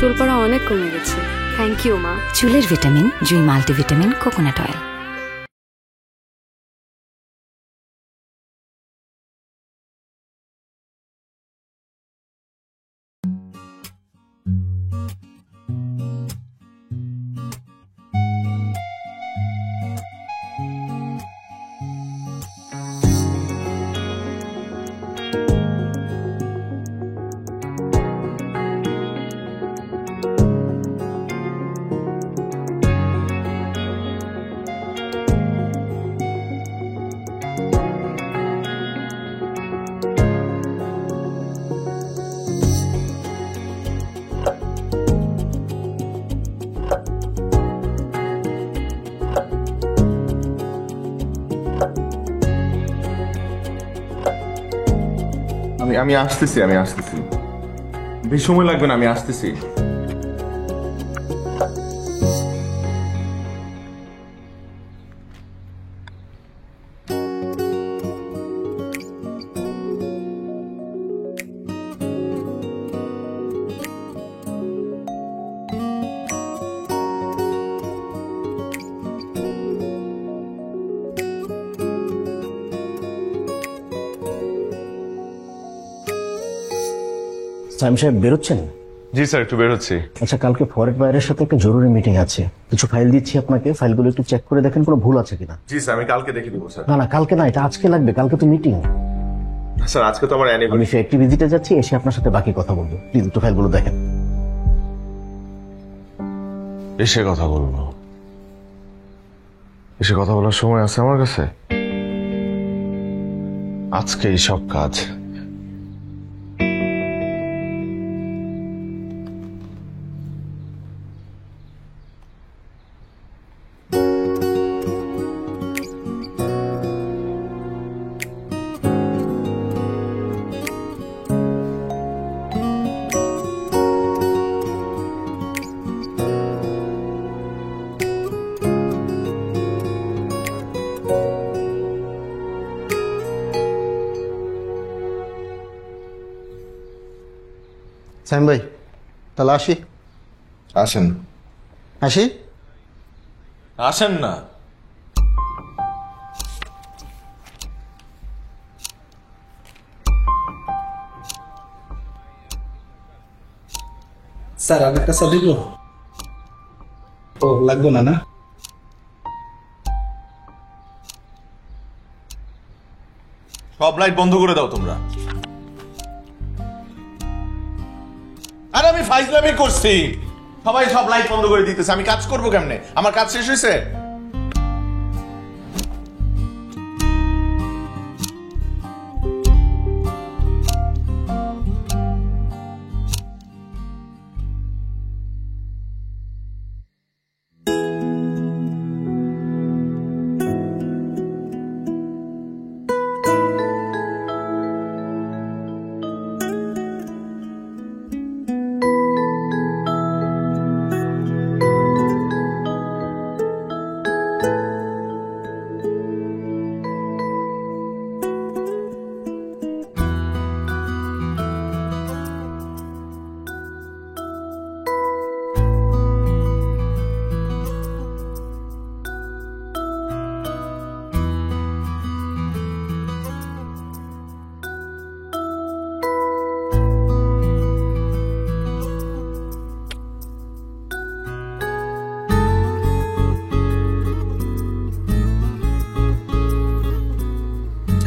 চুল পড়া অনেক কমে গেছে। থ্যাংক ইউ মা। চুলের ভিটামিন জুই মাল্টিভিটামিন কোকোনাট অয়েল। আমি আসতেছি বেশি সময় লাগবে না, আমি আসতেছি। সাইম সাহেব বেরোচ্ছেন? জি স্যার, একটু বের হচ্ছি। আচ্ছা, কালকে ফরেট বাইরের সাথে একটা জরুরি মিটিং আছে, কিছু ফাইল দিচ্ছি আপনাকে, ফাইলগুলো একটু চেক করে দেখেন কোনো ভুল আছে কিনা। জি স্যার, আমি কালকে দেখে দিব স্যার। না কালকে না, এটা আজকে লাগবে, কালকে তো মিটিং। স্যার আজকে তো আমার আমি ফ্যাক্টরি ভিজিটে যাচ্ছি, এসে আপনার সাথে বাকি কথা বলবো। প্লিজ একটু ফাইলগুলো দেখেন। এসে কথা বলবো? এসে কথা বলার সময় আছে আমার কাছে? আজকে এই সব কাজ। সাইম ভাই, তাহলে আসি? আসেন। আসি? আসেন না। স্যার আরেকটা চা দিব? ও লাগবে না না? সব লাইট বন্ধ করে দাও তোমরা। আরে আমি ফাইজলামি করছি, সবাই সব লাইট বন্ধ করে দিতেছে, আমি কাজ করবো কেমনে? আমার কাজ শেষ হয়েছে?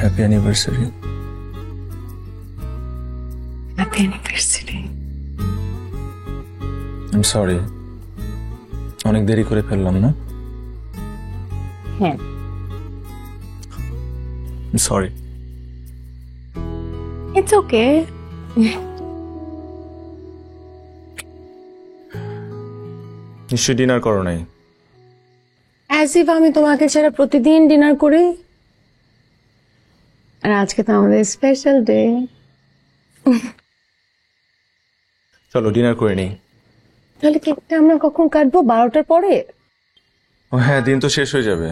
Happy anniversary. Happy anniversary. I'm sorry. অনেক দেরি করে ফেললাম না? হ্যাঁ। I'm sorry. It's okay. নিশ্চয়ই ডিনার করো নাই? As if আমি তোমাকে ছাড়া প্রতিদিন ডিনার করি। আর আজকে তো আমাদের স্পেশাল ডে। চলো ডিনার করে নেই। তাহলে কেকটা আমরা কখন কাটবো? 12টার পরে? ও হ্যাঁ, দিন তো শেষ হয়ে যাবে।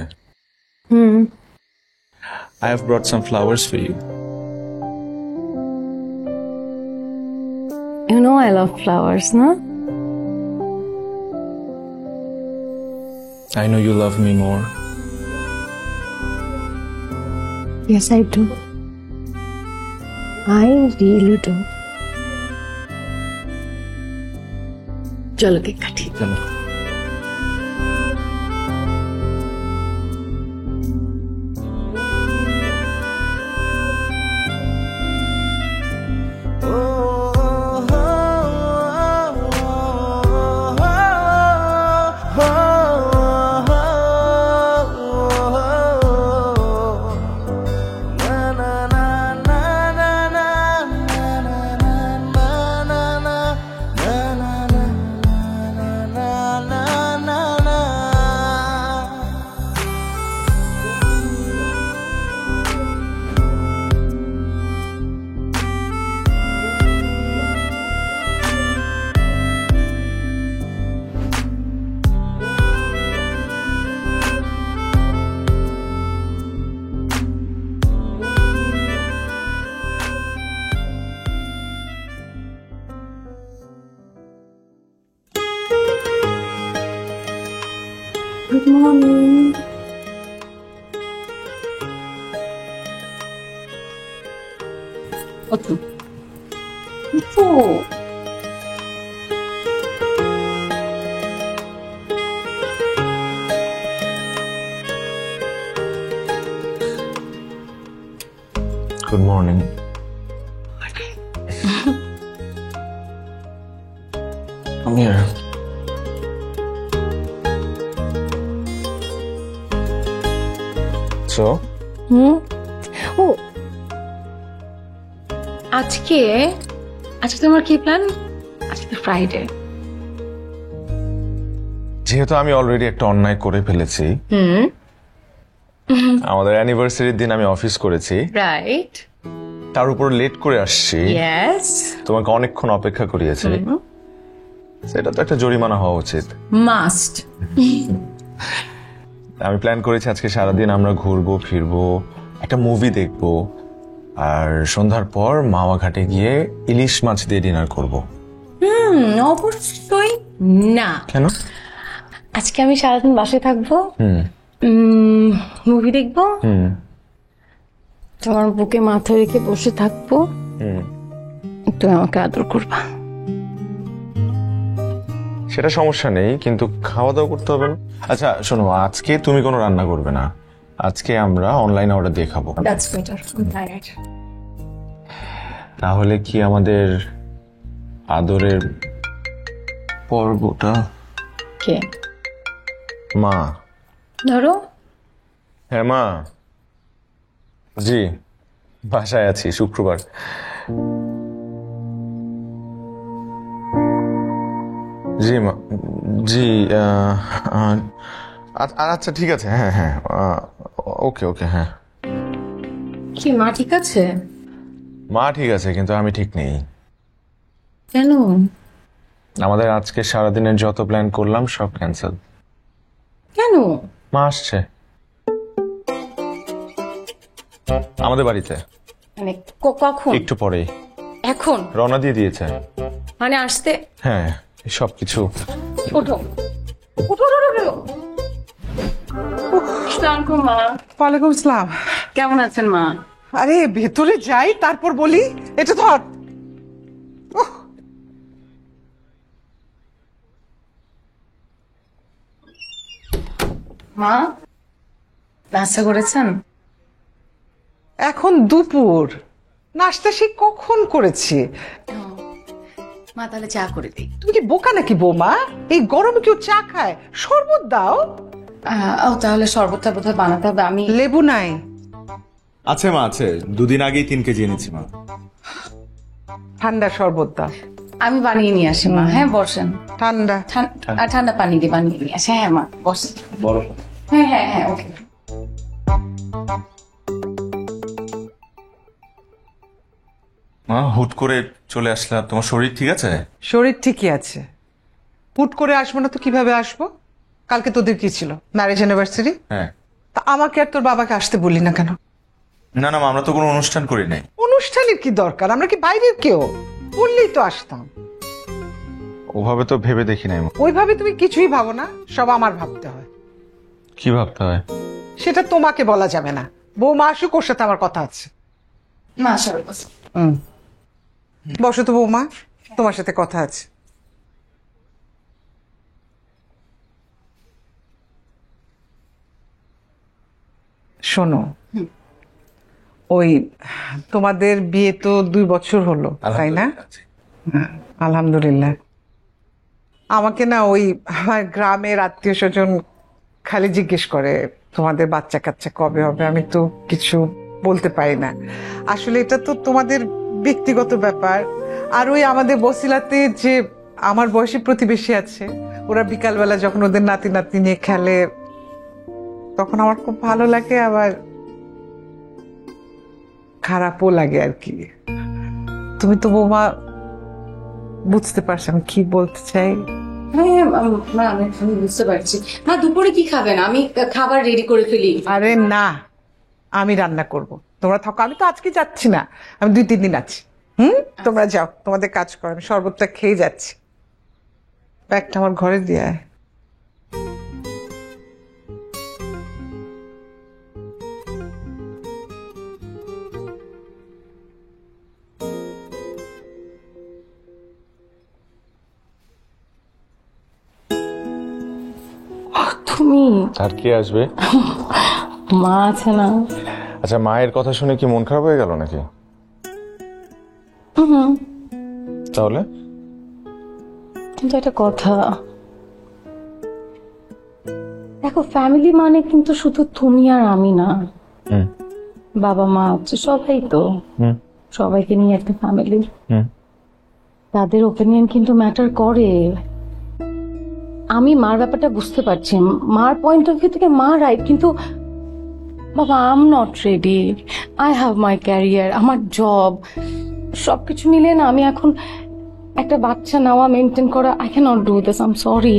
I have brought some flowers for you. You know I love flowers, না? I know you love me more. Yes, I do. I really do. চলো কেক কাটি। চলো। Good morning. ওঠো। ওঠো। Good morning. Come here. So, ও আজকে আজকে তোমার কি প্ল্যান? আজকে তো ফ্রাইডে। যেহেতু আমি অলরেডি একটা অন্যায় করে ফেলেছি, আমাদের অ্যানিভার্সারির দিন আমি অফিস করেছি, রাইট। তার উপর লেট করে আসছি, ইয়েস। তোমাকে অনেকক্ষণ অপেক্ষা করিয়েছি, সেটা তো একটা জরিমানা হওয়া উচিত। মাস্ট। আমি প্ল্যান করেছি আজকে সারাদিন আমরা ঘুরবো ফিরবো, একটা মুভি দেখবো, আর সন্ধ্যার পর মাওয়া ঘাটে গিয়ে ইলিশ মাছ দিয়ে ডিনার করব। অবশ্যই না। কেন? আজকে আমি সারাদিন বাসায় থাকবো, মুভি দেখবো, তোমার বুকে মাথা রেখে বসে থাকবো, তুমি আমাকে আদর করবা। সেটা সমস্যা নেই, কিন্তু খাওয়া দাওয়া করতে হবে না। আচ্ছা শোনো, আজকে তুমি কোনো রান্না করবে না, আজকে আমরা অনলাইনে অর্ডার দিয়ে খাবো। That's better. I'm tired. তাহলে কি আমাদের আদরের পর্বটা? কে? মা। ধরো। হ্যাঁ মা। জি, বাসায় আছি, শুক্রবার। জি মা, জি আচ্ছা ঠিক আছে, হ্যাঁ হ্যাঁ, ওকে ওকে, হ্যাঁ। কি মা ঠিক আছে? মা ঠিক আছে, কিন্তু আমি ঠিক নেই। কেন? আমাদের আজকে সারাদিনের যত প্ল্যান করলাম সব ক্যান্সেল। কেন? মা আসছে আমাদের বাড়িতে, মানে কখন? একটু পরেই। এখন? রওনা দিয়ে দিয়েছে। মানে আসতে? হ্যাঁ, সবকিছু। ওঠো ওঠো ওঠো ওঠো। আসসালামু মা। ওয়ালাইকুম আসসালাম। কেমন আছেন মা? আরে ভেতরে যাই তারপর বলি। এটা ধর। মা, নাস্তা করেছেন? এখন দুপুর, নাস্তা সে কখন করেছি। মা তাহলে চা করে দিই। তুমি কি বোকা নাকি বৌমা? এই গরমে কেউ চা খায়? শরবত দাও। ও তাহলে শরবতটা বোধহয় বানাতে হবে। আমি লেবু নাই? আছে মা, আছে, 2 দিন আগেই 3 কেজি এনেছি মা। ঠান্ডা শরবত দাও। আমি বানিয়ে নিয়ে আসি মা। হ্যাঁ বসেন। ঠান্ডা। ঠান্ডা পানি দিয়ে বানিয়ে নিয়ে আসি। হ্যাঁ মা বসেন। বড় হ্যাঁ হ্যাঁ হ্যাঁ, ওকে। মা হুট করে চলে আসলা, তোমার শরীর ঠিক আছে? শরীর ঠিকই আছে। হুট করে আসবো না তো কিভাবে আসবো? কালকে তোদের কি ছিল? Marriage anniversary. হ্যাঁ। তা আমাকে আর তোর বাবাকে আসতে বললি না কেন? না না মা, আমরা তো কোনো অনুষ্ঠান করি নাই। অনুষ্ঠানের কি দরকার? আমরা কি বাইরের কেউ? বললেই তো আসতাম। ওভাবে তো ভেবে দেখি নাই মা। ওইভাবে তুমি কিছুই ভাবো না, সব আমার ভাবতে হয়। কি ভাবতে হয়? সেটা তোমাকে বলা যাবে না। বৌমা আসুক, ওর সাথে আমার কথা আছে। বসো তো বৌমা, তোমার সাথে কথা আছে। শোনো, ওই তোমাদের বিয়ে তো 2 বছর হলো, তাই না? হ্যাঁ, আলহামদুলিল্লাহ। আমাকে না ওই আমার গ্রামের আত্মীয় স্বজন খালি জিজ্ঞেস করে তোমাদের বাচ্চা কাচ্চা কবে হবে। আমি তো কিছু বলতে পারি না। আসলে এটা তো তোমাদের ব্যক্তিগত ব্যাপার। আর ওই আমাদের বসিলাতে যে আমার বয়সী প্রতিবেশী আছে, ওরা বিকালবেলা যখন ওদের নাতি নাতনি নিয়ে খেলে, তখন আমার খুব ভালো লাগে, আবার খারাপও লাগে আর কি। তুমি তো বৌমা বুঝতে পারছো আমি কি বলতে চাই। হ্যাঁ মা, আমি বুঝতে পারছি। মা, দুপুরে কি খাবেন? আমি খাবার রেডি করে ফেলি। আরে না, আমি রান্না করব, তোমরা থাকো। আমি তো আজকে যাচ্ছি না, আমি 2-3 দিন আছি। তোমরা যাও, তোমাদের কাজ করো, আমি শরবতটা খেয়ে যাচ্ছি। ব্যাগটা আমার ঘরে দিয়ে আয়। তুমি? আর কে আসবে? মা আছে না? আচ্ছা, মায়ের কথা শুনে কি মন খারাপ হয়ে গেল নাকি? তাহলে কিন্তু একটা কথা দেখো, ফ্যামিলি মানে কিন্তু শুধু তুমি আর আমি না, বাবা মা আছে, সবাই তো। সবাইকে নিয়ে একটা ফ্যামিলি, তাদের ওপিনিয়ন কিন্তু ম্যাটার করে। আমি মার ব্যাপারটা বুঝতে পারছি, মার পয়েন্ট অফ ভিউ থেকে মা রাইট, কিন্তু বাবা I am not ready. I have my career, আমার জব, সবকিছু মিলে না আমি এখন একটা বাচ্চা নেওয়া, মেনটেন করা, I can not do this. I am sorry,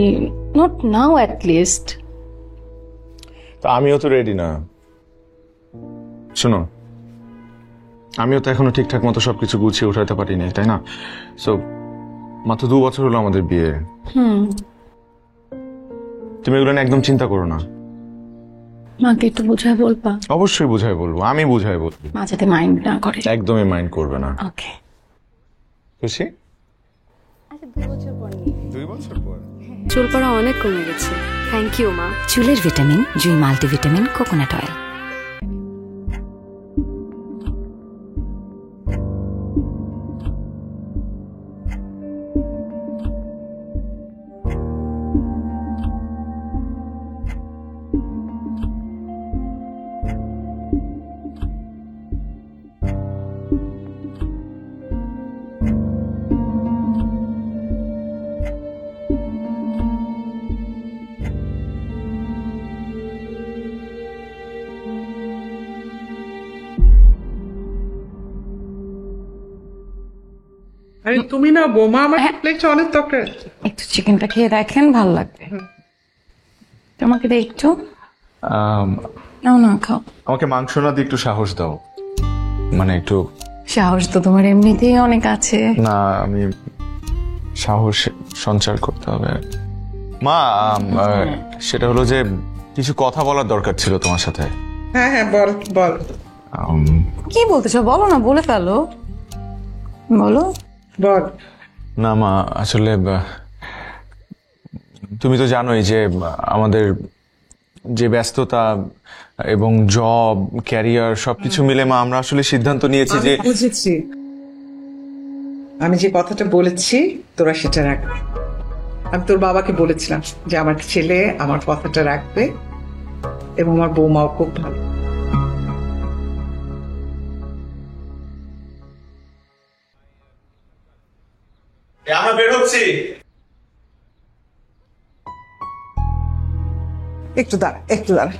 not now at least. তা আমিও তো রেডি না। শোনো, আমিও তো এখনো ঠিকঠাক মতো সবকিছু গুছিয়ে উঠাতে পারিনি, তাই না? সো মাত্র 2 বছর হলো আমাদের বিয়ে। তুমি এগুলো নিয়ে একদম চিন্তা করো না। মাকে একটু বুঝায় বলবা? অবশ্যই বুঝাই বলবো, আমি বুঝাই বলবো। মা যাতে মাইন্ড না করে। একদমই মাইন্ড করবে না। ওকে। খুশি? আচ্ছা, 2 বছর পর নিয়ে। 2 বছর পর? চুল পড়া অনেক কমে গেছে। থ্যাংক ইউ মা। চুলের ভিটামিন জুই মাল্টিভিটামিন কোকোনাট অয়েল। আরে তুমি না বৌমা, আমার প্লেটে অনেক তরকারি। একটু চিকেনটা খেয়ে দেখেন, ভালো লাগবে। তোমাকে দে একটু। নাও না, খাও। আমাকে মাংস না দিয়ে একটু সাহস দাও, মানে একটু। সাহস তো তোমার এমনিতেই অনেক আছে। না, আমি সাহস সঞ্চার করতে হবে। মা, সেটা হলো যে কিছু কথা বলার দরকার ছিল তোমার সাথে। হ্যাঁ হ্যাঁ, বল বল। কি বলতেছো? বলো না, বলে ফেলো, বলো। বল। না মা, আসলে তুমি তো জানোই যে আমাদের যে ব্যস্ততা এবং জব, ক্যারিয়ার সবকিছু মিলে মা আমরা আসলে সিদ্ধান্ত নিয়েছি যে। বুঝেছি, আমি যে কথাটা বলেছি তোরা সেটা রাখবে। আমি তোর বাবাকে বলেছিলাম যে আমার ছেলে আমার কথাটা রাখবে, এবং আমার বৌমাও খুব ভালো। আমরা বের হচ্ছি। একটু দাঁড়া, একটু দাঁড়া।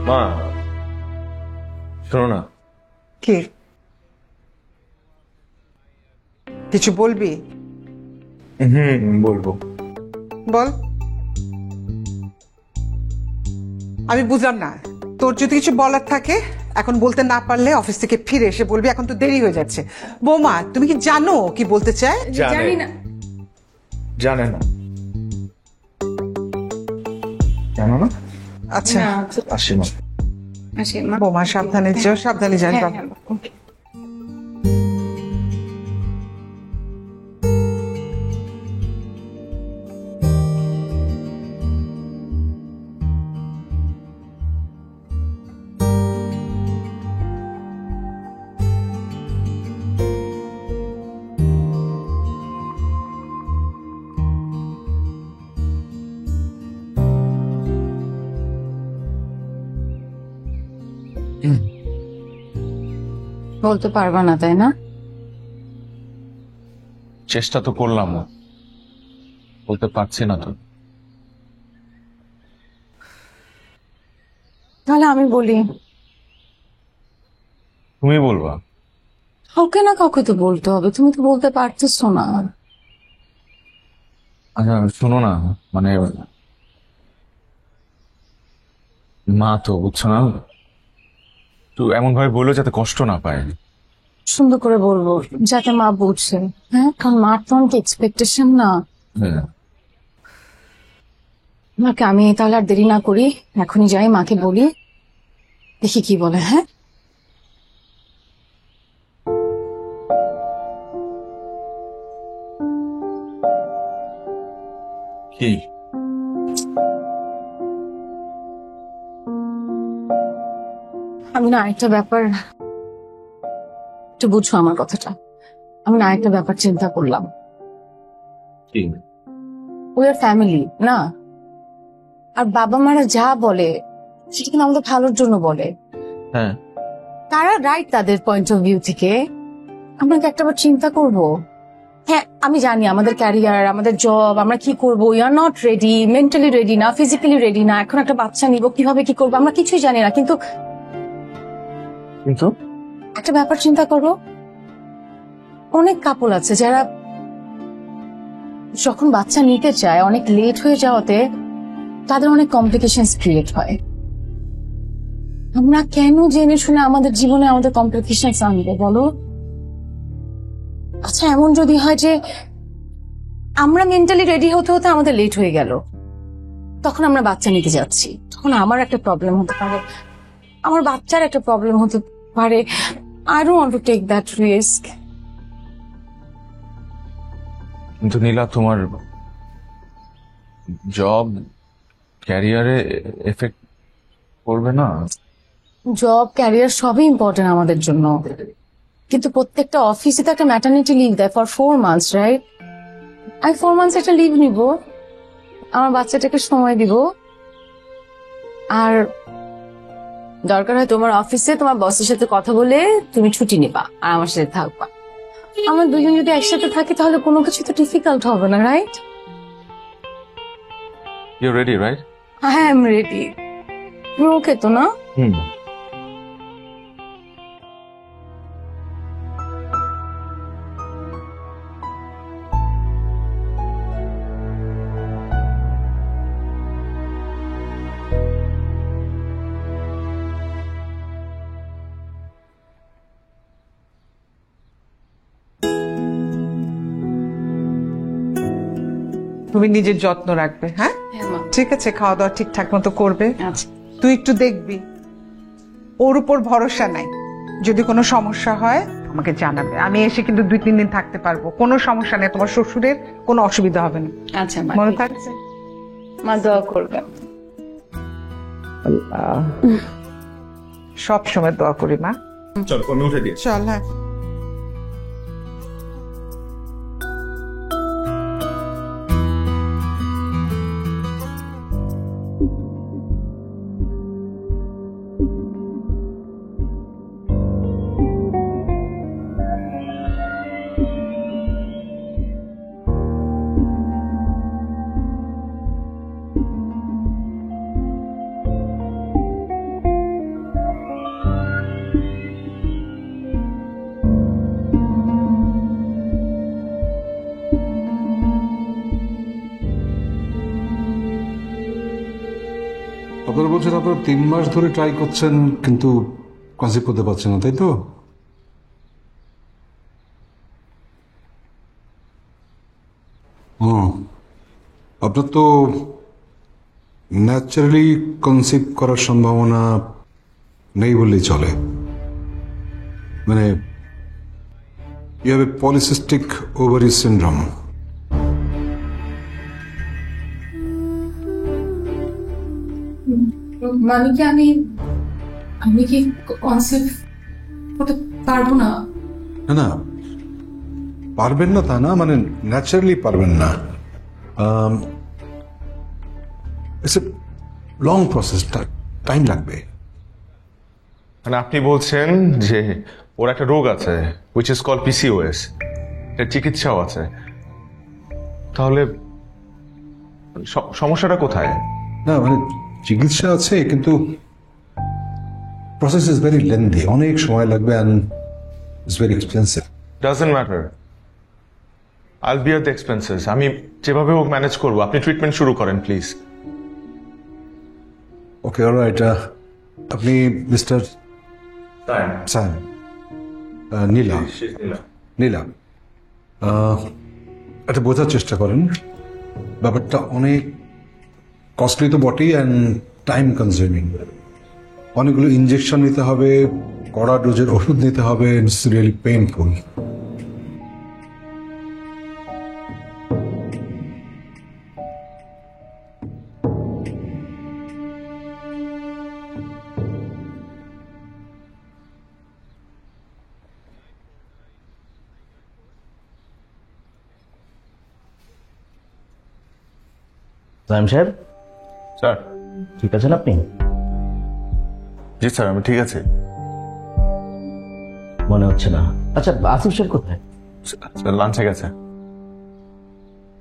মা শোনো না। কি কিছু বলবি? বলবো। বল। আমি বুঝলাম না, তোর যদি কিছু বলার থাকে এখন বলতে না পারলে অফিস থেকে ফিরে এসে বলবি এখন তো দেরি হয়ে যাচ্ছে। বৌমা তুমি কি জানো কি বলতে চায়? জানি না। জানে না। জানো না? আচ্ছা আসি মা। আসি মা। বৌমা সাবধানে যাও, সাবধানে যান। হ্যাঁ, হ্যাঁ, okay. বলতে পারবা না তাই না? চেষ্টা তো করলাম, বলতে পারছি না তো। তাহলে আমি বলি। তুমি বলবা? কাউকে না কাউকে তো বলতে হবে, তুমি তো বলতে পারতেছো না। আচ্ছা শোনো না, মানে মা তো বুঝছো না, তো এমন ভাবে বললো যাতে কষ্ট না পায়। সুন্দর করে বলবো যাতে মা বুঝছে। হ্যাঁ, কারণ মার তো অনেক এক্সপেকটেশন না। হ্যাঁ। মাকে আমি তাহলে আর দেরি না করি, এখনই যাই মাকে বলি, দেখি কি বলে। হ্যাঁ কি? আমি না আরেকটা ব্যাপার, একটু বুঝছো আমার কথাটা। আমি না আরেকটা ব্যাপার চিন্তা করলাম। কি? উই আর ফ্যামিলি না, আর বাবা মারা যা বলে সেটা কিন্তু আমাদের ভালোর জন্য বলে। হ্যাঁ, তারা রাইট তাদের পয়েন্ট অফ ভিউ থেকে। আমরা কি একটাবার চিন্তা করব? হ্যাঁ আমি জানি আমাদের ক্যারিয়ার, আমাদের জব, আমরা কি করব, we are not ready, mentally ready না, ফিজিক্যালি রেডি না, এখন একটা বাচ্চা নিব, কিভাবে কি করবো আমরা কিছুই জানি না। কিন্তু কিন্তু একটা ব্যাপার চিন্তা করো, অনেক কাপল আছে যারা যখন বাচ্চা নিতে চায় অনেক লেট হয়ে যাওয়াতে তাদের অনেক কমপ্লিকেশনস ক্রিয়েট হয়। আমরা কেন জেনে শুনে আমাদের জীবনে আমাদের কমপ্লিকেশনস আনবে বলো? আচ্ছা এমন যদি হয় যে আমরা মেন্টালি রেডি হতে হতে আমাদের লেট হয়ে গেল, তখন আমরা বাচ্চা নিতে যাচ্ছি, তখন আমার একটা প্রবলেম হতে পারে, আমার বাচ্চার একটা প্রবলেম হতে পারে। I don't want to take that risk. কিন্তু নীলা, তোমার জব ক্যারিয়ারে এফেক্ট করবে না? জব ক্যারিয়ার সবই ইম্পর্টেন্ট আমাদের জন্য, কিন্তু প্রত্যেকটা অফিসে তো একটা ম্যাটারনিটি লিভ দেয় ফর 4 months, রাইট? আমি 4 months একটা লিভ নিব, আমার বাচ্চাটাকে সময় দিব, আর দরকার হয় তোমার অফিসে তোমার বসের সাথে কথা বলে তুমি ছুটি নিবা আর আমার সাথে থাকবা। আমরা দুজন যদি একসাথে থাকি তাহলে কোনো কিছু তো ডিফিকাল্ট হবে না, right? You ready, right? I am ready. Okay তো না? হুম। তুমি নিজের যত্ন রাখবে। হ্যাঁ হ্যাঁ মা। ঠিক আছে, খাওয়া দাওয়া ঠিকঠাক মতো করবে। আচ্ছা। তুই একটু দেখবি, ওর উপর ভরসা নাই, যদি কোনো সমস্যা হয় আমাকে জানাবে, আমি এসে কিন্তু 2-3 দিন থাকতে পারবো, কোনো সমস্যা নেই, তোমার শ্বশুরের কোনো অসুবিধা হবে না। আচ্ছা মা, মনে ঠিক থাকছে? আছে। মা দোয়া করবে। সব সময় দোয়া করি মা। চলো আমি উঠে দিই। চল। হ্যাঁ আপনারা বলছেন আপনারা 3 মাস ধরে ট্রাই করছেন কিন্তু কনসিভ করতে পারছেন না, তাই তো? হুম, আপনার তো ন্যাচারালি কনসিভ করার সম্ভাবনা নেই বললেই চলে। মানে you have a polycystic ovary syndrome. মানে কি আমি কি কনসেপ্ট করতে পারবো না? না না, পারবেন না তা না, মানে ন্যাচারালি পারবেন না। It's a long process, time লাগবে। মানে আপনি বলছেন যে ওর একটা রোগ আছে which is called PCOS, এর চিকিৎসাও আছে, তাহলে সমস্যাটা কোথায়? না মানে চিকিৎসা আছে, কিন্তু প্রসেস ইজ ভেরি লেন্দি, অনেক সময় লাগবে and it's very expensive. Doesn't matter, আইল বিয়ার দ্য এক্সপেন্সেস। আমি যেভাবে হোক ম্যানেজ করবো, আপনি ট্রিটমেন্ট শুরু করেন প্লিজ। Okay, alright. আপনি মিস্টার সায়ন, নীলা, নীলা, এটা বোঝার চেষ্টা করেন। ব্যাপারটা অনেক কস্টলি তো বটেই, অ্যান্ড টাইম কনজিউমিং। অনেকগুলো ইঞ্জেকশন নিতে হবে, কড়া ডোজের ওষুধ নিতে হবে, ইটস রিয়েলি পেইনফুল। সাইম সাহেব, স্যার। ঠিক আছেন আপনি? জি স্যার, আমি ঠিক আছে। মনে হচ্ছে না। আচ্ছা, আসিফ সাহেব কোথায়? স্যার লাঞ্চে গেছে।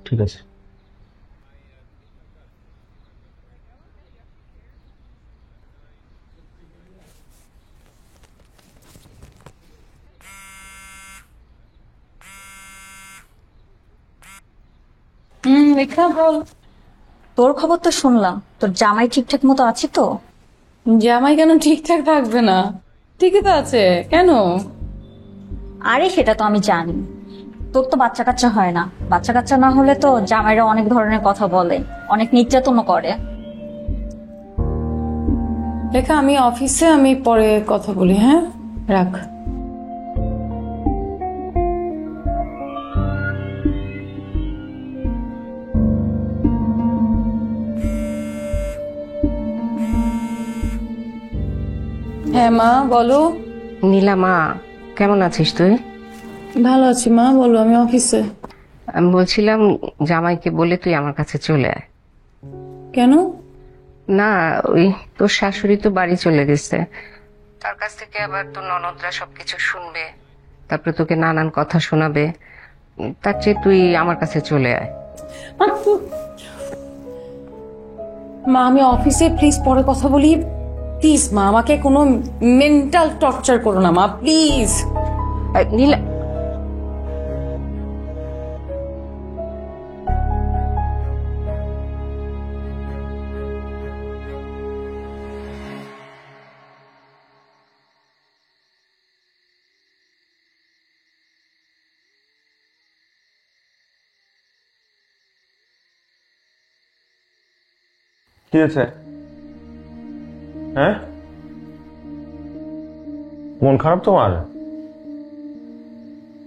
ঠিক আছে। রেখা বল। তোর খবর তো শুনলাম, তোর জামাই ঠিকঠাক মতো আছে তো? জামাই কেন ঠিকঠাক থাকবে না? ঠিকই তো আছে, কেন? আরে সেটা তো আমি জানি, তোর তো বাচ্চা কাচ্চা হয় না। বাচ্চা কাচ্চা না হলে তো জামাইরা অনেক ধরনের কথা বলে, অনেক নির্যাতনও করে। রেখা, আমি অফিসে, আমি পরে কথা বলি, হ্যাঁ? রাখ। হ্যাঁ মা, বলো। নীলা মা, কেমন আছিস তুই? ভালো আছি মা, বলো। আমি অফিসে। আমি বলছিলাম জামাইকে বলে তুই আমার কাছে চলে আয়। কেন? না, ওই তোর শাশুড়ি তো বাড়ি চলে গেছে, তার কাছ থেকে আবার তোর ননদরা সবকিছু শুনবে, তারপরে তোকে নানান কথা শোনাবে। তার চেয়ে তুই আমার কাছে চলে আয়। মা, আমি অফিসে, প্লিজ পরে কথা বলি প্লিজ। মা, আমাকে কোনো মেন্টাল টর্চার করো না মা, প্লিজ। নীলা, কি হয়েছে? হ্যাঁ, মন খারাপ তোমার?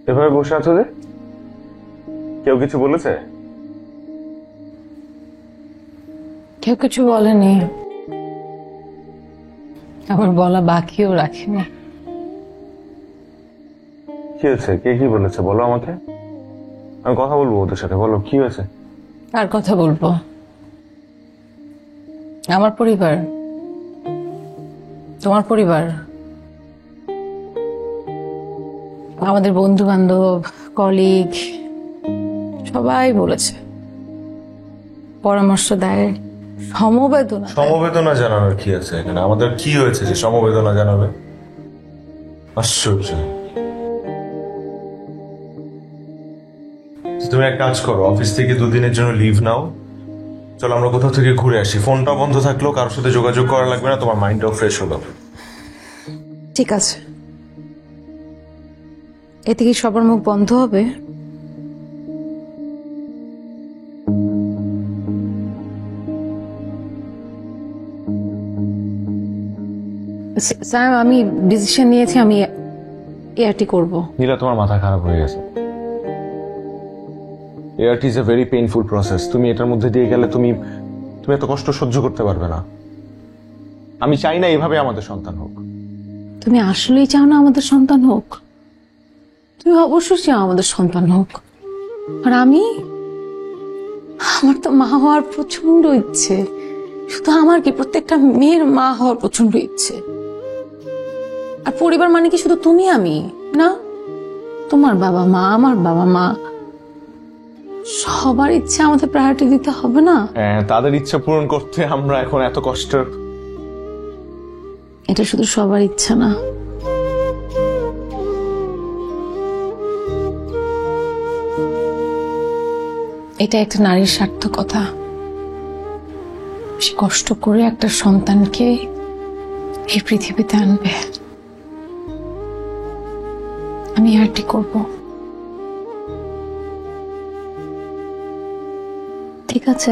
এভাবে বসে আছো যে? কেউ কিছু বলেছে? কেউ কিছু বলেনি, আবার বলা বাকিও রাখেনি। কি হয়েছে? কে কি বলেছে বলো আমাকে, আমি কথা বলবো ওদের সাথে। বলো কি হয়েছে? আর কথা বলবো? আমার পরিবার, তোমার পরিবার, আমাদের বন্ধু বান্ধব, কলিগ, সবাই বলেছে, পরামর্শ দেয়, সমবেদনা। সমবেদনা জানানোর কি আছে এখানে? আমাদের কি হয়েছে যে সমবেদনা জানাবে? আশ্চর্য। তুমি এক কাজ করো, অফিস থেকে 2 দিনের জন্য লিভ নাও, চলো আমরা কোথাও থেকে ঘুরে আসি। ফোনটা বন্ধ থাকলেও কারোর সাথে যোগাযোগ করা লাগবে না, তোমার মাইন্ডটাও ফ্রেশ হলো। ঠিক আছে, এতে কি সবার মুখ বন্ধ হবে? স্যার, আমি ডিসিশন নিয়েছি, আমি এআরটি করব। নীলা, তোমার মাথা খারাপ হয়ে গেছে। ART is a very painful process. তুমি এটার মধ্যে দিয়ে গেলে তুমি এত কষ্ট সহ্য করতে পারবে না। আমি চাই না এভাবে আমাদের সন্তান হোক। তুমি আসলেই চাও না আমাদের সন্তান হোক? তুমি অবশ্যই চাও আমাদের সন্তান হোক। আর আমার তো মা হওয়ার প্রচন্ড ইচ্ছে। শুধু আমার কি, প্রত্যেকটা মেয়ের মা হওয়ার প্রচন্ড ইচ্ছে। আর পরিবার মানে কি শুধু তুমি আমি না? তোমার বাবা মা, আমার বাবা মা, সবার ইচ্ছা আমাদের প্রায়োরিটি দিতে হবে না? হ্যাঁ, তাদের ইচ্ছা পূরণ করতে আমরা এখন এত কষ্ট। এটা শুধু সবার ইচ্ছা না। এটা একটা নারীর সার্থকতা। সে কষ্ট করে একটা সন্তানকে এই পৃথিবীতে আনবে। আমি আরটি করব। ঠিক আছে?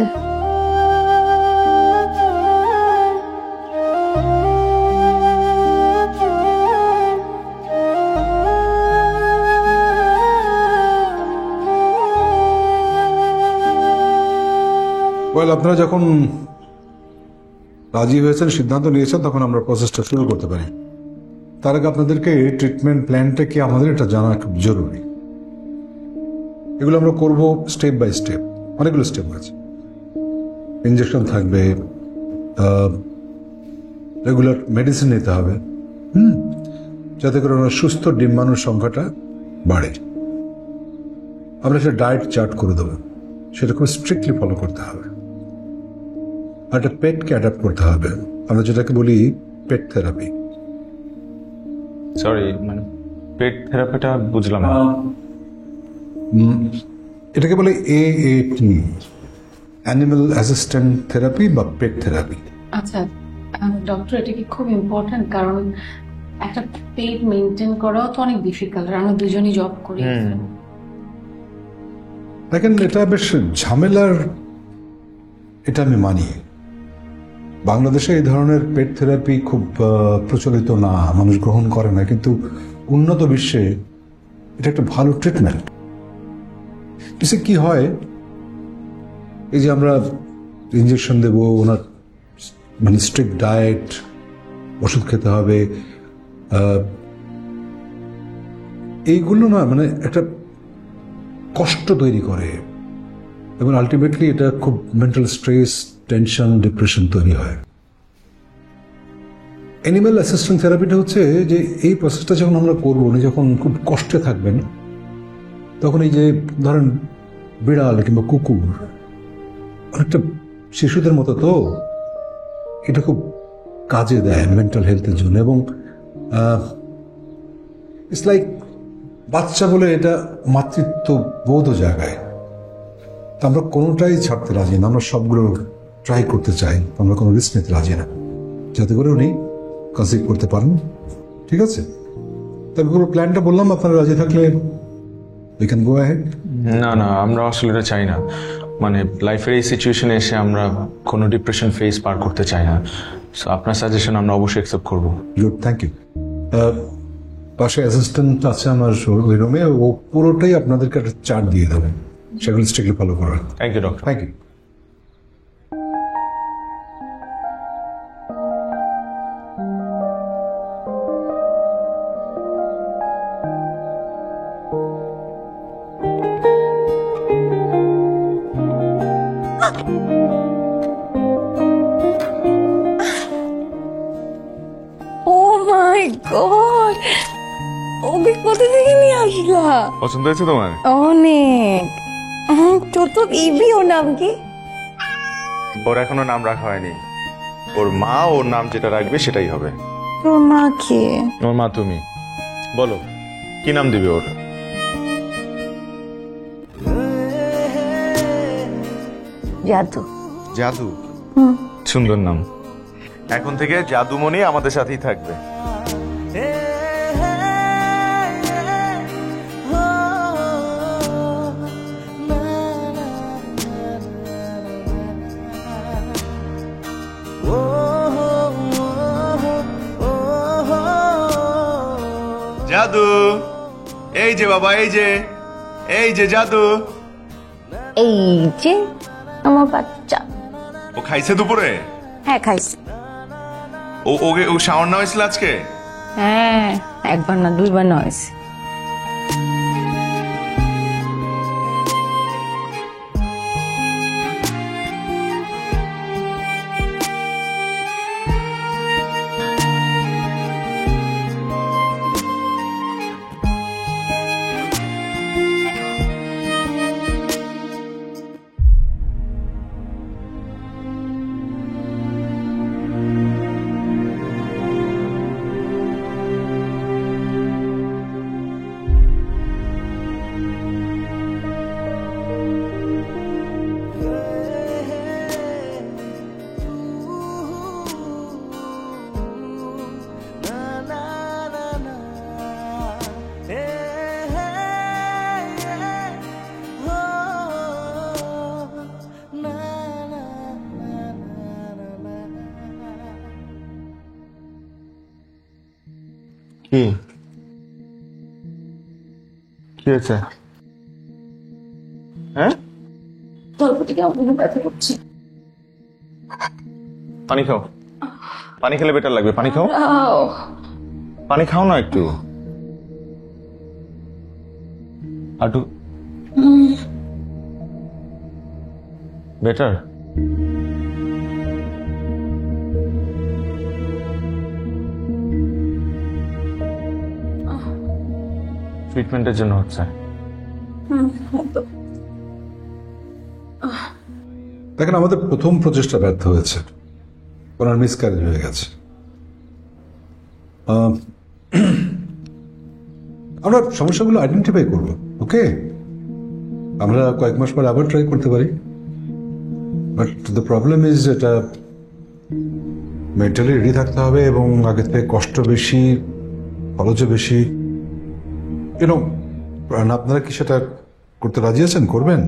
ওয়েল, আপনারা যখন রাজি হয়েছেন, সিদ্ধান্ত নিয়েছেন, তখন আমরা প্রসেসটা শুরু করতে পারি। তার আগে আপনাদেরকে ট্রিটমেন্ট প্ল্যানটা কি আমাদের এটা জানা খুব জরুরি। এগুলো আমরা করব স্টেপ বাই স্টেপ। অনেকগুলো স্টেপ আছে। ইনজেকশন থাকবে, রেগুলার মেডিসিন নিতে হবে, যাতে করে ওনার সুস্থ ডিম্বাণুর সংখ্যাটা বাড়ে। আমরা সেটা ডায়েট চার্ট করে দেবো, সেটা খুব স্ট্রিক্টলি ফলো করতে হবে। আর একটা পেটকে অ্যাডাপ্ট করতে হবে, আমরা যেটাকে বলি পেট থেরাপি। সরি, মানে পেট থেরাপিটা বুঝলাম না। এটাকে বলে AAT, অ্যানিমাল অ্যাসিস্ট্যান্ট থেরাপি বা পেট থেরাপি। আচ্ছা ডক্টর, এটা কি খুব ইম্পর্টেন্ট? কারণ একটা পেট মেনটেন করাও তো অনেক ডিফিকাল্ট। আমরা দুজনই জব করি। দেখেন, এটা বেশ ঝামেলার, এটা আমি মানি। বাংলাদেশে এই ধরনের পেট থেরাপি খুব প্রচলিত না, মানুষ গ্রহণ করে না, কিন্তু উন্নত বিশ্বে এটা একটা ভালো ট্রিটমেন্ট। পিছে কি হয়, এই যে আমরা ইঞ্জেকশন দেবো, ওনার মানে স্ট্রিক্ট ডায়েট, ওষুধ খেতে হবে, এইগুলো না মানে একটা কষ্ট তৈরি করে এবং আলটিমেটলি এটা খুব মেন্টাল স্ট্রেস, টেনশন, ডিপ্রেশন তৈরি হয়। অ্যানিমাল অ্যাসিস্ট্যান্ট থেরাপিটা হচ্ছে যে এই প্রসেসটা যখন আমরা করবো, উনি যখন খুব কষ্টে থাকবেন, তখন এই যে ধরেন বিড়াল কিংবা কুকুর অনেকটা শিশুদের মতো, তো এটা খুব কাজে দেয় মেন্টাল হেলথের জন্য। এবং ইটস লাইক বাচ্চা বলে এটা মাতৃত্ব বোধ জায়গায়। তা আমরা কোনোটাই ছাড়তে রাজি না, আমরা সবগুলো ট্রাই করতে চাই, আমরা কোনো রিস্ক নিতে রাজি না, যাতে করে উনি কনসিভ করতে পারেন। ঠিক আছে? তবে পুরো প্ল্যানটা বললাম, আপনারা রাজি থাকলে উই ক্যান গো অ্যাহেড। না, আমরা আসলে এটা চাই না। মানে লাইফের এই সিচুয়েশনে এসে আমরা কোনো ডিপ্রেশন ফেজ পার করতে চাই না। সো আপনার সাজেশন আমরা অবশ্যই অ্যাকসেপ্ট করবো। Good, thank you. পাশে অ্যাসিস্ট্যান্ট আছে আমার ওই রুমে, ও পুরোটাই আপনাদেরকে একটা চার্ট দিয়ে দেবেন, সেগুলো স্ট্রিক্টলি ফলো করার। Thank you doctor. Thank you. Oh my god, okay কোথা থেকে নিয়ে আসলা? পছন্দ হয়েছে তোমার? অনেক। তোর তো ইবি, ওর নাম কি? ওর এখনো নাম রাখা হয়নি। ওর মা ওর নাম যেটা রাখবে সেটাই হবে। তোর মা কে? ওর মা তুমি। বলো কি নাম দিবে ওর? জাদু। জাদু? সুন্দর নাম। এখন থেকে জাদুমণি আমাদের সাথেই থাকবে। জাদু, এই যে বাবা, এই যে জাদু। এই যে আমার বাচ্চা। ও খাইছে দুপুরে? হ্যাঁ খাইছি। ও শাওয়ার নেওয়া হয়েছিল আজকে? হ্যাঁ, একবার না দুইবার নয়। কি হয়েছে? হ্যাঁ, তলপটি কেমন ব্যথা করছে। পানি খাও, পানি খেলে বেটার লাগবে। পানি খাও, পানি খাও না একটু। আটু বেটার। ট্রিটমেন্টের জন্য হচ্ছে। দেখেন, আমাদের প্রথম প্রচেষ্টা ব্যর্থ হয়েছে, ওনার মিসক্যারেজ হয়ে গেছে। আমরা সমস্যাগুলো আইডেন্টিফাই করব, ওকে? আমরা কয়েক মাস পর আবার ট্রাই করতে পারি, বাট দ্য প্রবলেম ইজ এটা মেন্টালি রেডি থাকতে হবে এবং আগে থেকে কষ্ট বেশি, খরচও বেশি। ইউনো, আপনারা কি সেটা করতে রাজি আছেন? করবেন?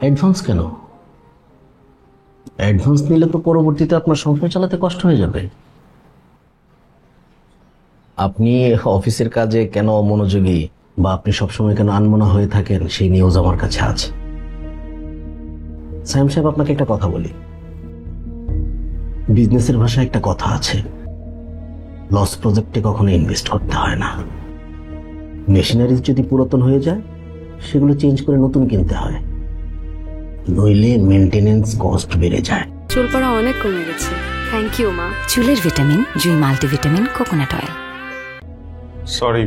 অ্যাডভান্স কেন? অ্যাডভান্স নিলে তো পরবর্তীতে আপনার সংসার চালাতে কষ্ট হয়ে যাবে। আপনি অফিসের কাজে কেন অমনোযোগী বা আপনি সবসময় কেন আনমনা হয়ে থাকেন সেই নিউজ আমার কাছে আছে। সাইম সাহেব, আপনাকে একটা কথা বলি, বিজনেসের ভাষায় একটা কথা আছে, লস প্রজেক্টে কখনো ইনভেস্ট করতে হয় না। মেশিনারিজ যদি পুরাতন হয়ে যায় সেগুলো চেঞ্জ করে নতুন কিনতে হয়, নইলে মেইনটেনেন্স কস্ট বেড়ে যায়। চুল পড়া অনেক কমে গেছে, থ্যাংক ইউ মা। চুলের ভিটামিন জুই মাল্টিভিটামিন কোকোনাট অয়েল। সরি,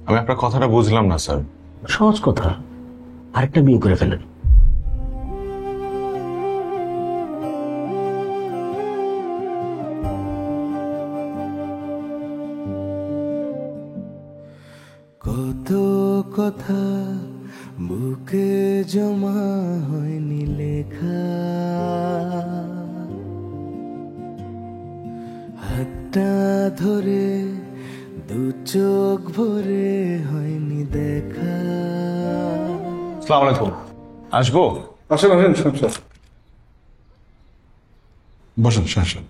আমি আপনার কথাটা বুঝলাম না স্যার। সহজ কথা, আরেকটা বিয়ে করে ফেলেন। কত কথা বুকে জমা হয়নি লেখা, হাতটা ধরে দু চোখ ভরে হয়নি দেখা। আসসালামু আলাইকুম, আসবো? আসেন আসেন, বসেন শাসন।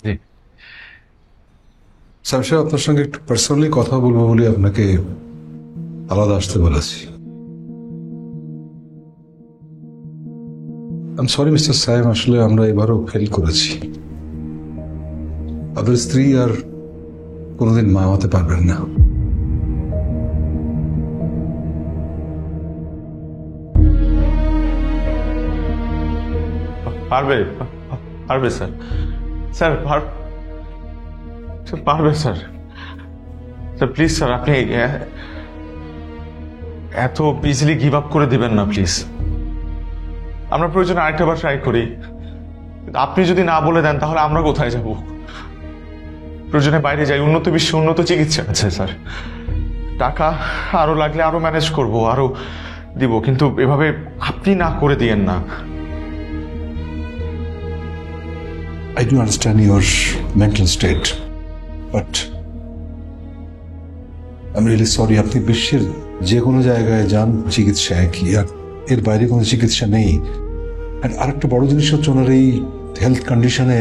জি সাহেব সাহেব, আপনার সঙ্গে একটু পার্সোনালি কথা বলবো বলে আপনাকে আলাদা আসতে বলেছি। সরি মিস্টার সাহেব, আসলে আমরা এবারও ফেল করেছি। আপনার স্ত্রী আর কোনোদিন মা হতে পারবেন না। পারবে, পারবে স্যার, স্যার স্যার পারবে স্যার। স্যার প্লিজ স্যার, আপনি এত ইজিলি গিভ আপ করে দিবেন না প্লিজ। আমরা প্রয়োজনে আরেকটা বার ট্রাই করি। আপনি যদি না বলে দেন তাহলে আমরা কোথায় যাব? প্রয়োজনে বাইরে যাই, উন্নত বিশ্বে উন্নত চিকিৎসা আছে স্যার। টাকা আরো লাগলে আরো ম্যানেজ করব, আরো দিব, কিন্তু এভাবে আপনি না করে দিয়েন না। I do understand your mental state, but I'm really sorry. আপনি বিশ্বের যে কোনো জায়গায় যান, চিকিৎসা একই, আর এর বাইরে কোনো চিকিৎসা নেই। আর আরেকটা বড় জিনিস হচ্ছে, ওনার এই হেলথ কন্ডিশনে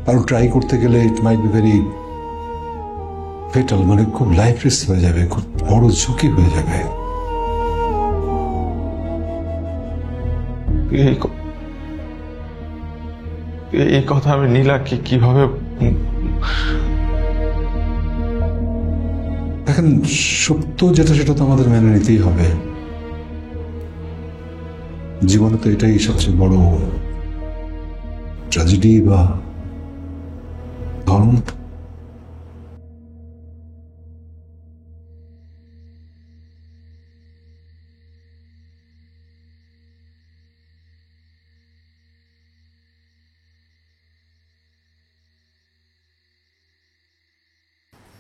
আরো ট্রাই করতে গেলে ইট মাইট বি ভেরি ফেটাল, মানে খুব লাইফ রিস্ক হয়ে যাবে, খুব বড় ঝুঁকি হয়ে যাবে। এই কথা আমি নীলা কিভাবে? দেখেন, সত্য যেটা সেটা তো আমাদের মেনে নিতেই হবে। জীবনে তো এটাই সবচেয়ে বড় ট্র্যাজেডি বা ধর্ম।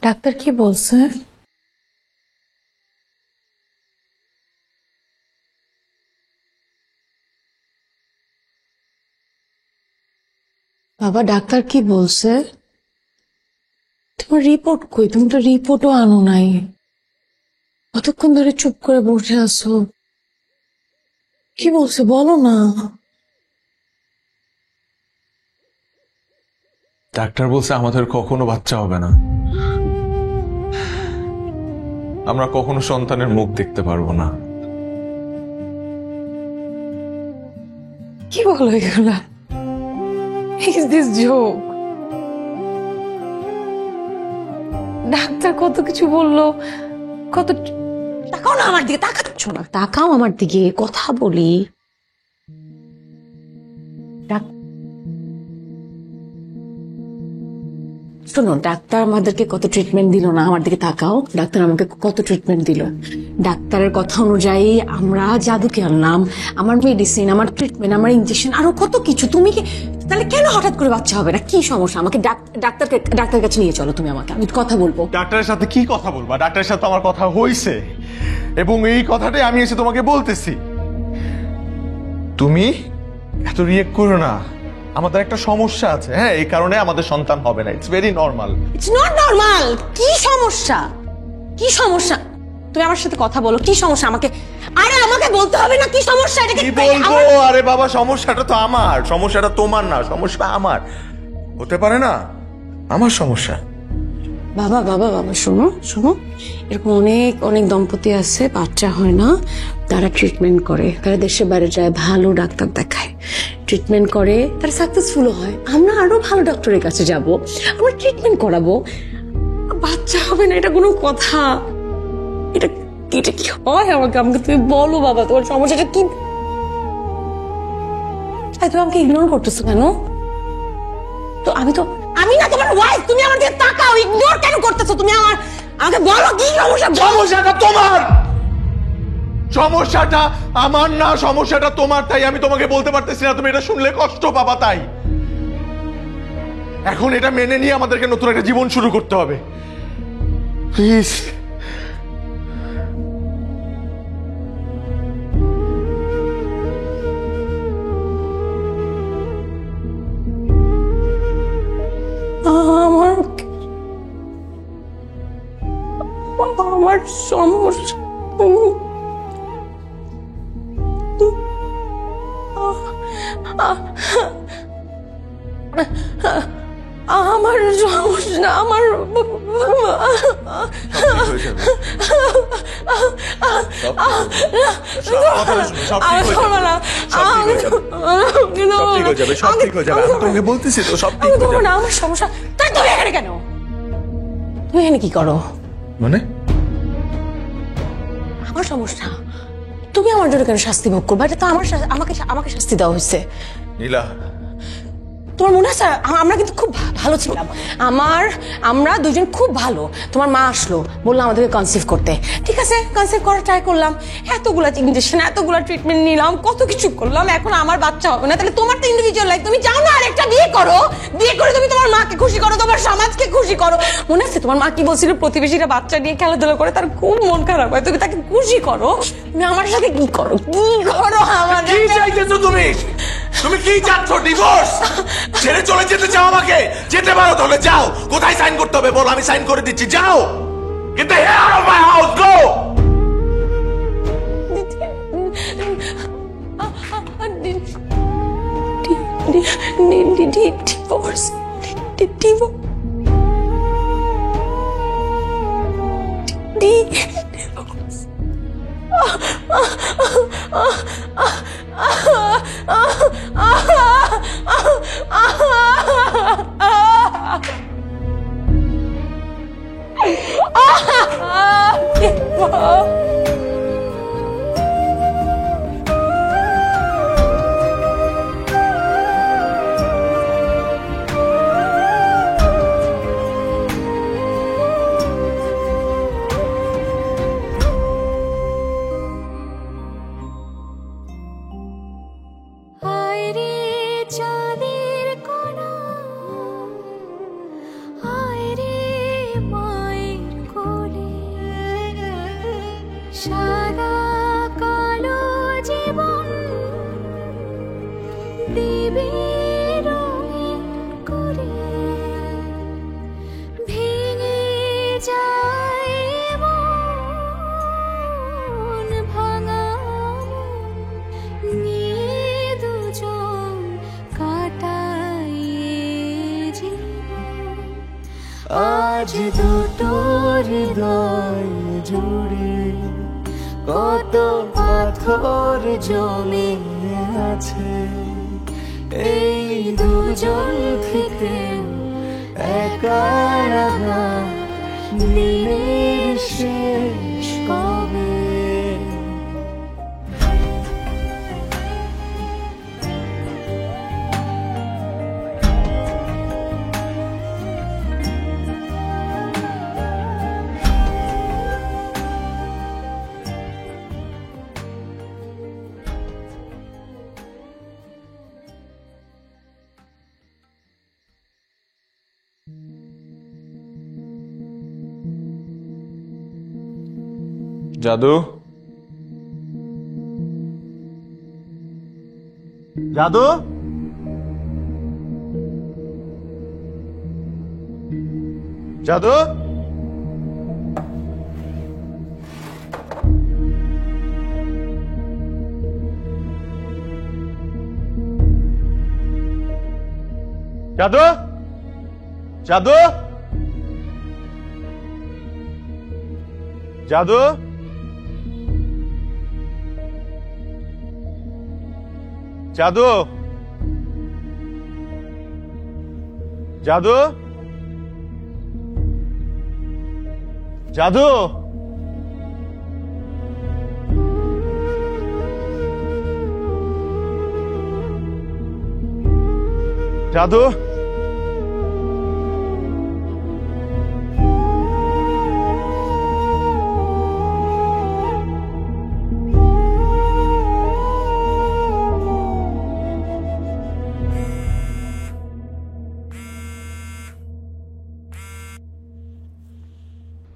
ডাক্তার কি বলছে? বাবা ডাক্তার কি বলছে? তোমার রিপোর্ট কই? তুমি তো রিপোর্টও আনো নাই, কতক্ষণ ধরে চুপ করে বসে আছো। কি বলছে বলো না। ডাক্তার বলছে আমাদের কখনো বাচ্চা হবে না, আমরা কখনো সন্তানের মুখ দেখতে পারবো না। কি বলো এগুলা? Is this joke? ডাক্তার কত কিছু বললো, কত। তাকাও না আমার দিকে, তাকাচ্ছ না, তাকাও আমার দিকে, কথা বলি। শোনো, ডাক্তার আমাদেরকে কত ট্রিটমেন্ট দিল না, আমার দিকে তাকাও। ডাক্তার আমাকে কত ট্রিটমেন্ট দিল। ডাক্তারের কথা অনুযায়ী আমরা জাদুকে আনলাম, আমার মেডিসিন, আমার ট্রিটমেন্ট, আমার ইনজেকশন, আরো কত কিছু। তুমি কি তাহলে কেন হঠাৎ করে বাচ্চা হবে না? কি সমস্যা? আমাকে ডাক্তারের কাছে নিয়ে চলো তুমি আমাকে, আমি কথা বলবো। ডাক্তারের সাথে কি কথা বলবা? ডাক্তারের সাথে আমার কথা হয়েছে, এবং এই কথাটাই আমি এসে তোমাকে বলতেছি। তুমি এত রিয়েক্ট করো না, আমাদের একটা সমস্যা আছে। হ্যাঁ, এই কারণে আমাদের সন্তান হবে না। It's very normal. It's not normal. কি সমস্যা? কি সমস্যা? তুমি আমার সাথে কথা বলো, কি সমস্যা আমাকে? আরে আমাকে বলতে হবে না কি সমস্যা। এটাকে কি বলবো? আরে বাবা, সমস্যাটা তো আমার, সমস্যাটা তোমার না, সমস্যা আমার। হতে পারে না আমার সমস্যা। বাবা বাবা বাবা শোনো শোনো, এরকম অনেক অনেক দম্পতি আছে, বাচ্চা হয় না, তারা ট্রিটমেন্ট করে, তারা দেশের বাইরে যায়, ভালো ডাক্তার দেখায়, ট্রিটমেন্ট করে, তারা সাকসেসফুল হয়। আমরা আরো ভালো ডক্টরের কাছে যাব, আমরা ট্রিটমেন্ট করাবো, বাচ্চা হবে না, এটা কোনো কথা? এটা এটা কি হয়? আমাকে আমাকে তুমি বলো বাবা, তোমার সমস্যাটা কি? তুমি আমাকে ইগনোর করতেছো কেন? তো আমি না তোমার ওয়াইফ, তুমি আমার দিকে তাকাও, ইগনোর কেন করতেছো তুমি? আমাকে বলো কি সমস্যা? সমস্যাটা তোমার, সমস্যাটা আমার না, সমস্যাটা তোমার। তাই আমি তোমাকে বলতে পারতেছি না, তুমি এটা শুনলে কষ্ট পাবা। তাই এখন এটা মেনে নিয়ে আমাদেরকে নতুন একটা জীবন শুরু করতে হবে। প্লিজ। আমার সমস্যা আমার সমস্যা আমার বলতেছি তো সব ঠিক হয়ে যাবে। আমার সমস্যা। তুমি এখানে কেন? তুমি এখানে কি করো? মানে আমার সমস্যা, তুমি আমার জন্য কেন শাস্তি ভোগ করবে? এটা তো আমাকে শাস্তি দেওয়া হয়েছে। নীলা, তোমার মনে আছে আমরা কিন্তু খুব ভালো ছিলাম, আমরা দুজন খুব ভালো। তোমার মা আসলো, বললো আমাদেরকে কনসিভ করতে। ঠিক আছে, কনসিভ করার ট্রাই করলাম, এতগুলা ইঞ্জেকশন, এতগুলা ট্রিটমেন্ট নিলাম, কত কিছু করলাম, এখন আমার বাচ্চা হবে না। তাহলে তোমার তো ইন্ডিভিজুয়াল লাইফ, তুমি যাও না আরেকটা বিয়ে করো, বিয়ে করে তুমি তোমার মাকে খুশি করো, তোমার সমাজকে খুশি করো। মনে আছে তোমার মা কি বলছিল, প্রতিবেশীরা বাচ্চা নিয়ে খেলাধুলা করে তার খুব মন খারাপ হয়, তুমি তাকে খুশি করো। তুমি আমার সাথে কি করো, কি করো আমাদের? কি চাইতেছো তুমি? তুমি কি চাচ্ছ? ডিভোর্স? ছেড়ে চলে যেতে চাও আমাকে? যেতে পারো তাহলে যাও। কোথায় সাইন করতে হবে বল, আমি সাইন করে দিচ্ছি। যাও, get the hell out of my house, go. Divorce, divorce, সাদা কালো জীবন দিবি রঙিন করে, ভেঙে যায় মন, ভাঙা নিয়ে দুজন কাটাই জীবন। আজ দুটো হৃদয় জুড়ে কত পাথর জমে আছে, এই দুজন থেকে একা লাগা দিনের শেষ কবে? জাদু, জাদু, জাদু, জাদু, জাদু, জাদু, জাদু, জাদু, জাদু, জাদু,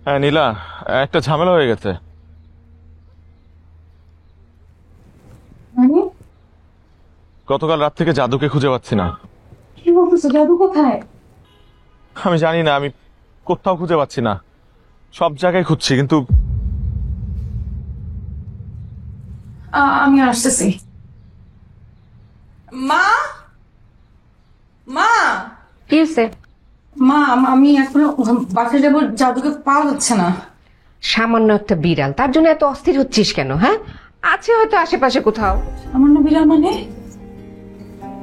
হ্যাঁ নীলা, একটা ঝামেলা হয়ে গেছে। গতকাল রাত থেকে জাদুকে খুঁজে পাচ্ছি না। কি বলতেছো? জাদু কোথায়? আমি জানি না, আমি কোথাও খুঁজে পাচ্ছি না, সব জায়গায় খুঁজছি কিন্তু। আমি আসতেছি। মা, মা, কি হয়েছে? মা, আমি এখন বাসায় যাবো, জাদুকে পাওয়া যাচ্ছে না। সামান্য একটা বিড়াল, তার জন্য এত অস্থির হচ্ছিস কেন? হ্যাঁ, আছে হয়তো আশেপাশে কোথাও। সামান্য বিড়াল মানে?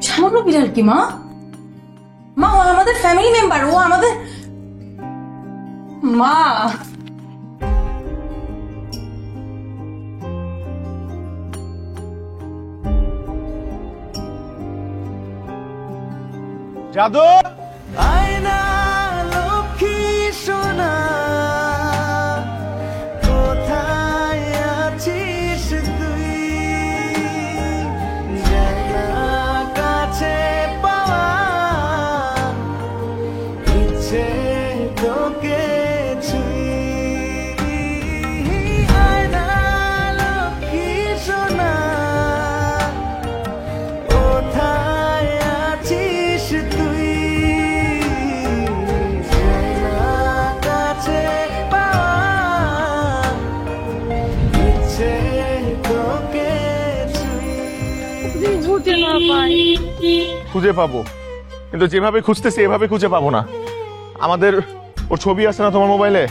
সামান্য বিড়াল কি মা? মা ও আমাদের ফ্যামিলি মেম্বার, ও আমাদের মা। জাদু আয়না লক্ষ্মী সোনা কোথায় আছিস তুই জানা কাছে পাওয়া ইচ্ছে তোকে ছুঁই আয়না লক্ষ্মী সোনা কোথায় আছিস তুই জানা কাছে পাওয়া ইচ্ছে তোকে ছুঁই খুঁজে পাবো, কিন্তু যেভাবে খুঁজতেছি এভাবে খুঁজে পাবো না। আমাদের ওর ছবি আছে না তোমার মোবাইলে,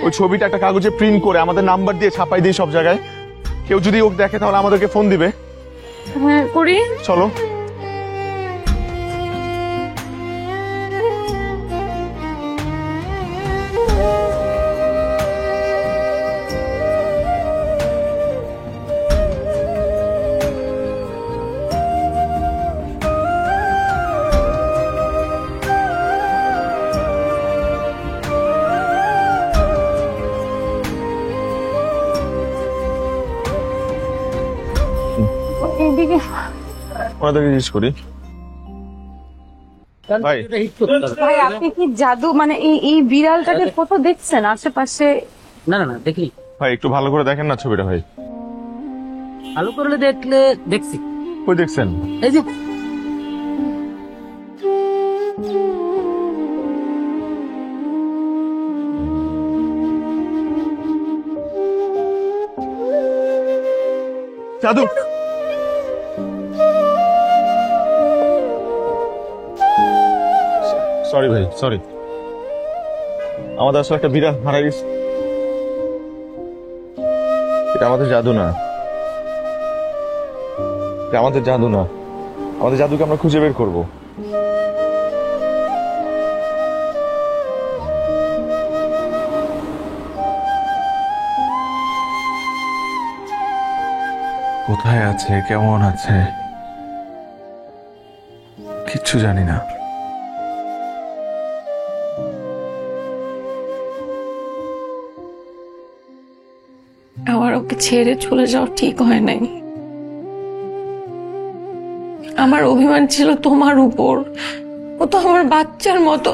ওই ছবিটা একটা কাগজে প্রিন্ট করে আমাদের নাম্বার দিয়ে ছাপাই দিই সব জায়গায়। কেউ যদি ওকে দেখে তাহলে আমাদেরকে ফোন দিবে। হ্যাঁ করি। চলো। ওনাদেরকে জিজ্ঞেস করি। ভাই ভাই আপনি কি জাদু মানে এই বিড়ালটাকে কোথাও দেখছেন আশেপাশে? না না না দেখি ভাই একটু ভালো করে দেখেন না ছবিটা ভাই। ভালো করে দেখলে দেখছি। কই দেখছেন? এই যে জাদু সরি ভাই, সরি। আমাদের আসলে একটা বিড়াল মারা গেছে। এটা আমাদের জাদু না, এটা আমাদের জাদু না। আমাদের জাদুকে আমরা খুঁজে বের করবো। কোথায় আছে, কেমন আছে কিচ্ছু জানি না। আমার ওকে ছেড়ে চলে যাওয়া ঠিক হয় নাই। আমার অভিমান ছিল তোমার উপর। ও তো আমার বাচ্চার মতো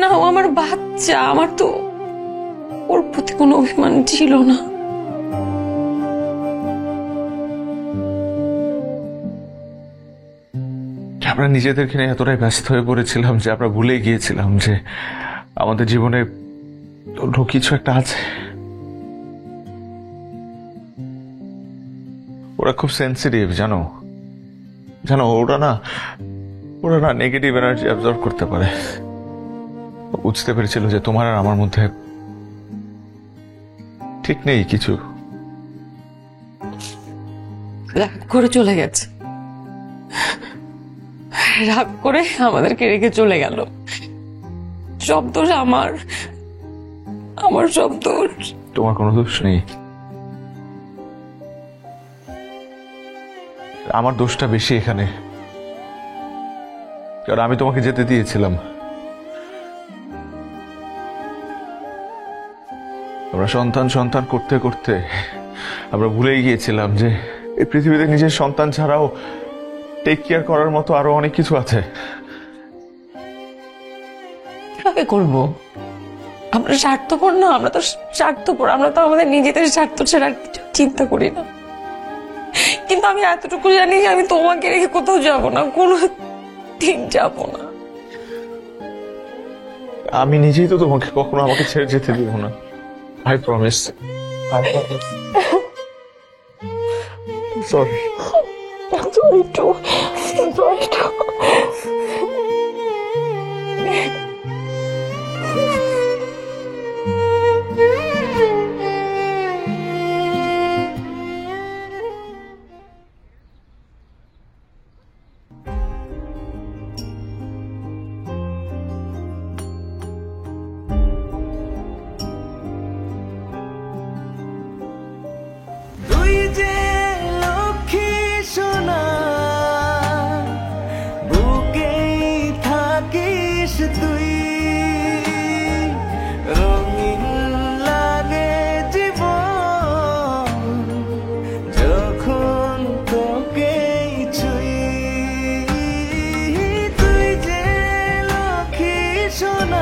না, ও আমার বাচ্চা। আমার তো ওর প্রতি কোনো অভিমান ছিল না। আমরা নিজেদেরকে নিয়ে এতটাই ব্যস্ত হয়ে পড়েছিলাম যে আমরা ভুলে গিয়েছিলাম যে আমাদের জীবনে অন্য কিছু একটা আছে। ওরা খুব সেন্সিটিভ, জানো জানো ওরা না নেগেটিভ এনার্জি অ্যাবজর্ব করতে পারে। বুঝতে পেরেছিল যে তোমার আর আমার মধ্যে ঠিক নেই কিছু। রাগ করে চলে গেছে, রাগ করে আমাদেরকে রেখে চলে গেল। সব দোষ আমার, আমার সব দোষ। তোমার কোনো দোষ নেই, আমার দোষটা বেশি এখানে। কারণ আমি তোমাকে যেতে দিয়েছিলাম। আমরা সন্তান সন্তান করতে করতে আমরা ভুলেই গিয়েছিলাম যে এই পৃথিবীতে নিজের সন্তান ছাড়াও টেক কেয়ার করার মতো আরো অনেক কিছু আছে। কিভাবে করবো? আমরা স্বার্থপর না, আমরা তো স্বার্থপর। আমরা তো আমাদের নিজেদের স্বার্থ ছাড়া আর কিছু চিন্তা করি না। কিন্তু আমি এতটুকু জানি যে আমি তোমাকে রেখে কোথাও যাব না, কোনো দিন যাব না। আমি নিজেই তো তোমাকে কখনো আমাকে ছেড়ে যেতে দিব না। I promise. Sorry. Sorry too. Sorry too. তুই যে লক্ষ্মী সোনা বুক তুই রঙিন লাগে জীবন যখন তোকে ছুঁই তুই যে লক্ষ্মী সোনা